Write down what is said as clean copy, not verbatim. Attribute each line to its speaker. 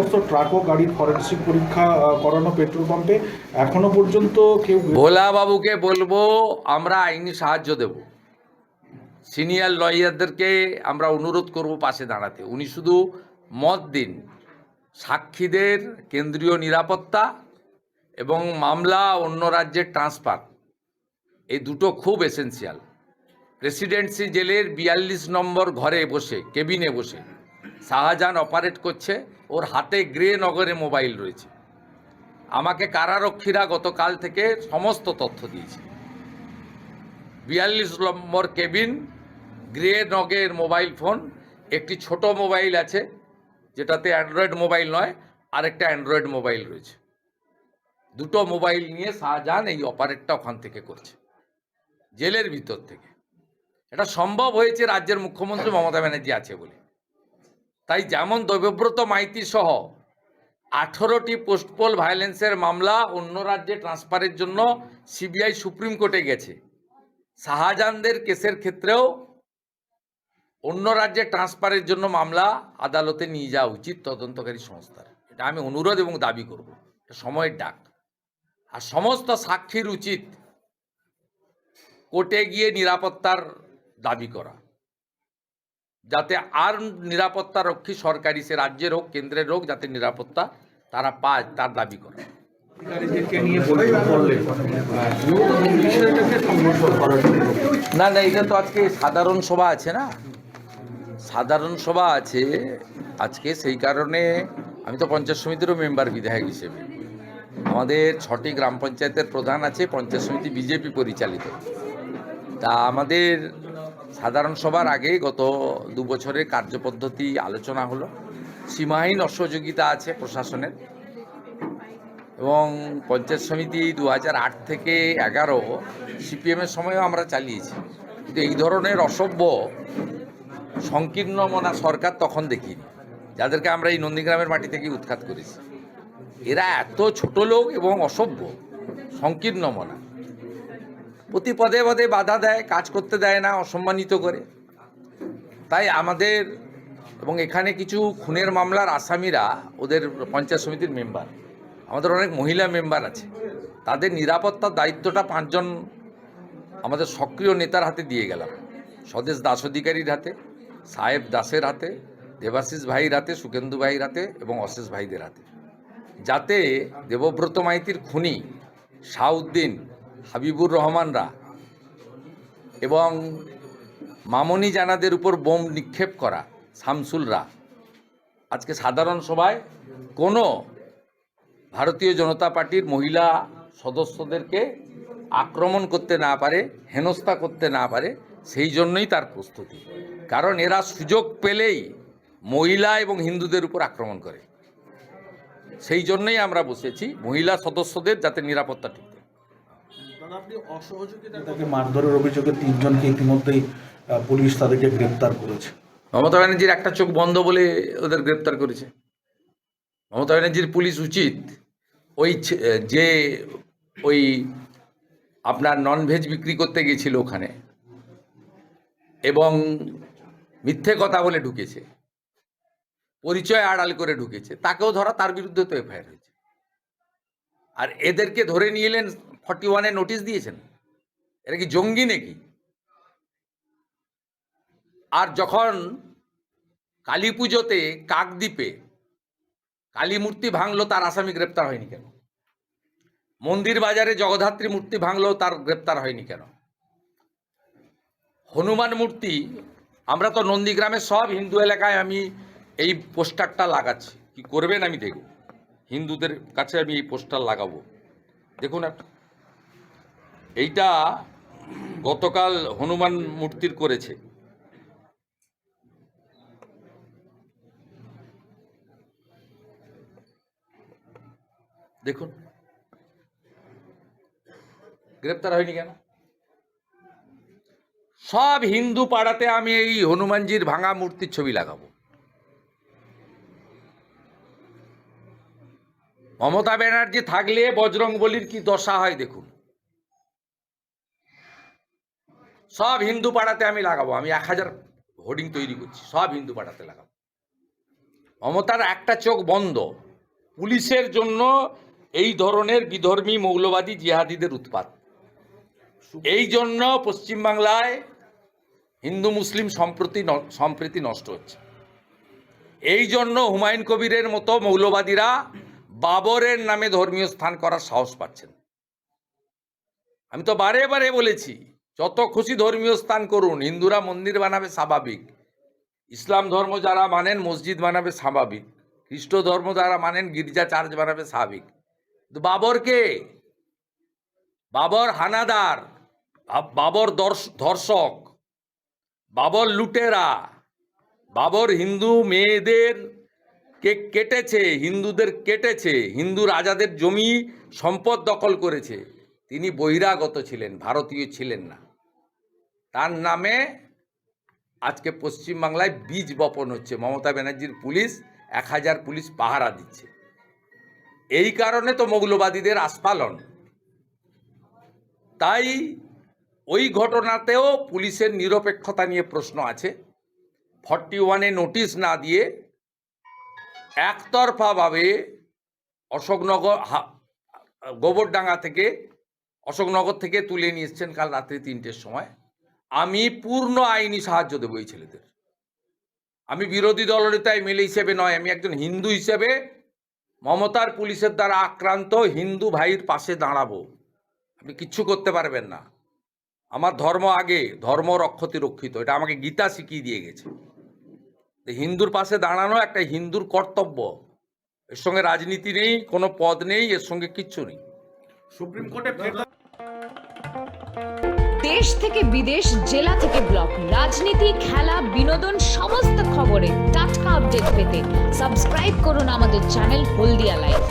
Speaker 1: সমস্ত ট্রাক ও গাড়ির ফরেন্সিক পরীক্ষা করানো পেট্রোল পাম্পে এখনো পর্যন্ত কেউ।
Speaker 2: ভোলা বাবুকে বলবো আমরা আইনি সাহায্য দেব, সিনিয়র লয়ারদেরকে আমরা অনুরোধ করব পাশে দাঁড়াতে। উনি শুধু মত দিন, সাক্ষীদের কেন্দ্রীয় নিরাপত্তা এবং মামলা অন্য রাজ্যের ট্রান্সফার, এই দুটো খুব এসেন্সিয়াল। প্রেসিডেন্সি জেলের 42 নম্বর ঘরে বসে, কেবিনে বসে শাহজাহান অপারেট করছে, ওর হাতে গ্রে নগরে মোবাইল রয়েছে। আমাকে কারারক্ষীরা গতকাল থেকে সমস্ত তথ্য দিয়েছে। 42 নম্বর কেবিন, গ্রে নগের মোবাইল ফোন, একটি ছোট মোবাইল আছে যেটাতে অ্যান্ড্রয়েড মোবাইল নয়, আরেকটা অ্যান্ড্রয়েড মোবাইল রয়েছে। দুটো মোবাইল নিয়ে শাহজাহান এই অপারেটটা ওখান থেকে করছে, জেলের ভিতর থেকে। এটা সম্ভব হয়েছে রাজ্যের মুখ্যমন্ত্রী মমতা ব্যানার্জি আছে বলে। তাই যেমন দেবব্রত মাইতি সহ 18টি পোস্টপোল ভায়োলেন্সের মামলা অন্য রাজ্যে ট্রান্সফারের জন্য সিবিআই সুপ্রিম কোর্টে গেছে, শাহজাহানদের কেসের ক্ষেত্রেও অন্য রাজ্যে ট্রান্সফারের জন্য মামলা আদালতে নিয়ে যাওয়া উচিত তদন্তকারী সংস্থার। এটা আমি অনুরোধ এবং দাবি করব, এটা সময়ের ডাক। আর সমস্ত সাক্ষীর উচিত কোর্টে গিয়ে নিরাপত্তার দাবি করা, যাতে আর নিরাপত্তা রক্ষী সরকারি, সে রাজ্যের হোক কেন্দ্রের হোক, যাতে নিরাপত্তা তারা পায় তার দাবি করা। না না, এটা তো আজকে সাধারণ সভা আছে না, সাধারণ সভা আছে আজকে, সেই কারণে আমি তো পঞ্চায়েত সমিতিরও মেম্বার বিধায়ক হিসেবে। আমাদের 6টি গ্রাম পঞ্চায়েতের প্রধান আছে, পঞ্চায়েত সমিতি বিজেপি পরিচালিত। তা আমাদের সাধারণ সভার আগে গত 2 বছরের কার্যপদ্ধতি আলোচনা হলো। সীমাহীন অসহযোগিতা আছে প্রশাসনের, এবং পঞ্চায়েত সমিতি 2008 থেকে 11 সিপিএমের সময়ও আমরা চালিয়েছি। কিন্তু এই ধরনের অসভ্য সংকীর্ণ মনা সরকার তখন দেখিনি, যাদেরকে আমরা এই নন্দীগ্রামের মাটি থেকে উৎখাত করেছি। এরা এত ছোট লোক এবং অসভ্য, সংকীর্ণ মনা, প্রতি পদে পদে বাধা দেয়, কাজ করতে দেয় না, অসম্মানিত করে। তাই আমাদের, এবং এখানে কিছু খুনের মামলার আসামিরা ওদের পঞ্চায়েত সমিতির মেম্বার, আমাদের অনেক মহিলা মেম্বার আছে, তাদের নিরাপত্তার দায়িত্বটা 5 জন আমাদের সক্রিয় নেতার হাতে দিয়ে গেলাম। স্বদেশ দাস অধিকারীর হাতে, সাহেব দাসের হাতে, দেবাশিস ভাইয়ের হাতে, সুকেন্দু ভাইয়ের হাতে এবং অশেষ ভাইদের হাতে, যাতে দেবব্রত মাইতির খুনি শাহউদ্দিন, হাবিবুর রহমানরা এবং মামনি জানাদের উপর বোম নিক্ষেপ করা শামসুলরা আজকে সাধারণ সভায় কোনো ভারতীয় জনতা পার্টির মহিলা সদস্যদেরকে আক্রমণ করতে না পারে, হেনস্থা করতে না পারে, সেই জন্যই তার প্রস্তুতি। কারণ এরা সুযোগ পেলেই মহিলা এবং হিন্দুদের উপর আক্রমণ করে, সেই জন্যই আমরা বসেছি মহিলা সদস্যদের যাতে নিরাপত্তা ঠিক থাকে।
Speaker 1: আপনি অসহযোগিতা, তাকে মারধরের অভিযোগে 3 জনকে ইতিমধ্যেই পুলিশ তাদেরকে গ্রেপ্তার করেছে।
Speaker 2: মমতা ব্যানার্জির একটা চোখ বন্ধ বলে ওদের গ্রেপ্তার করেছে। মমতা ব্যানার্জির পুলিশ উচিত ওই আপনার ননভেজ বিক্রি করতে গেছিল ওখানে এবং মিথ্যে কথা বলে ঢুকেছে, পরিচয় আড়াল করে ঢুকেছে, তাকেও ধরা, তার বিরুদ্ধে তো এফআইআর হয়েছে। আর এদেরকে ধরে নিয়ে এলেন, 41-এ নোটিশ দিয়েছেন। এরা কি জঙ্গি নাকি? আর যখন কালী পুজোতে কাকদ্বীপে কালী মূর্তি ভাঙলো, তার আসামি গ্রেপ্তার হয়নি কেন? মন্দির বাজারে জগদ্ধাত্রী মূর্তি ভাঙলো, তার গ্রেপ্তার হয়নি কেন? হনুমান মূর্তি, আমরা তো নন্দীগ্রামের সব হিন্দু এলাকায় আমি এই পোস্টারটা লাগাচ্ছি, কি করবেন আমি দেখব, হিন্দুদের কাছে আমি এই পোস্টার লাগাবো। দেখুন, এইটা গতকাল হনুমান মূর্তির করেছে। দেখুন, গ্রেপ্তার হয়নি কেন? সব হিন্দু পাড়াতে আমি এই হনুমানজির ভাঙা মূর্তির ছবি লাগাবো। মমতা ব্যানার্জি থাকলে বজরংবলীর কি দশা হয় দেখুন। সব হিন্দু পাড়াতে আমি লাগাবো, আমি 1000 হোর্ডিং তৈরি করছি, সব হিন্দু পাড়াতে লাগাবো। মমতার একটা চোখ বন্ধ, পুলিশের জন্য এই ধরনের বিধর্মী মৌলবাদী জিহাদিদের উৎপাত। এই জন্য পশ্চিমবাংলায় হিন্দু মুসলিম সম্প্রীতি নষ্ট হচ্ছে। এই জন্য হুমায়ুন কবিরের মতো মৌলবাদীরা বাবরের নামে ধর্মীয় স্থান করার সাহস পাচ্ছেন। আমি তো বারে বারে বলেছি, যত খুশি ধর্মীয় স্থান করুন, হিন্দুরা মন্দির বানাবে স্বাভাবিক, ইসলাম ধর্ম যারা মানেন মসজিদ বানাবে স্বাভাবিক, খ্রিস্ট ধর্ম যারা মানেন গির্জা চার্চ বানাবে স্বাভাবিক। কিন্তু বাবরকে, বাবর হানাদার, বাবর ধর্ষক, বাবর লুটেরা, বাবর হিন্দু মেয়েদের কে কেটেছে, হিন্দুদের কেটেছে, হিন্দু রাজাদের জমি সম্পদ দখল করেছে। তিনি বহিরাগত ছিলেন, ভারতীয় ছিলেন না। তার নামে আজকে পশ্চিমবাংলায় বীজ বপন হচ্ছে। মমতা ব্যানার্জির পুলিশ 1000 পুলিশ পাহারা দিচ্ছে। এই কারণে তো মৌলবাদীদের আস্ফালন। তাই ওই ঘটনাতেও পুলিশের নিরপেক্ষতা নিয়ে প্রশ্ন আছে। 41-এ নোটিশ না দিয়ে একতরফাভাবে অশোকনগর গোবরডাঙ্গা থেকে, অশোকনগর থেকে তুলে নিয়ে এসছেন কাল রাত্রি 3টের সময়। আমি পূর্ণ আইনি সাহায্য দেবো এই ছেলেদের। আমি বিরোধী দলনেতা এমএলএ হিসেবে নয়, আমি একজন হিন্দু হিসেবে মমতার পুলিশের দ্বারা আক্রান্ত হিন্দু ভাইয়ের পাশে দাঁড়াবো। আপনি কিচ্ছু করতে পারবেন না। আমার ধর্ম আগে, ধর্ম রক্ষতি রক্ষিত, এটা আমাকে গীতা শিখিয়ে দিয়ে গেছে। হিন্দুর পাশে দাঁড়ানো একটা হিন্দুর কর্তব্য। এর সঙ্গে রাজনীতি নেই, কোনো পদ নেই, এর সঙ্গে কিচ্ছু নেই।
Speaker 1: সুপ্রিম কোর্টে
Speaker 3: দেশ থেকে বিদেশ, জেলা থেকে ব্লক, রাজনীতি, খেলা, বিনোদন সমস্ত খবরে টাটকা আপডেট পেতে সাবস্ক্রাইব করুন আমাদের চ্যানেল হলদিয়া লাইভ।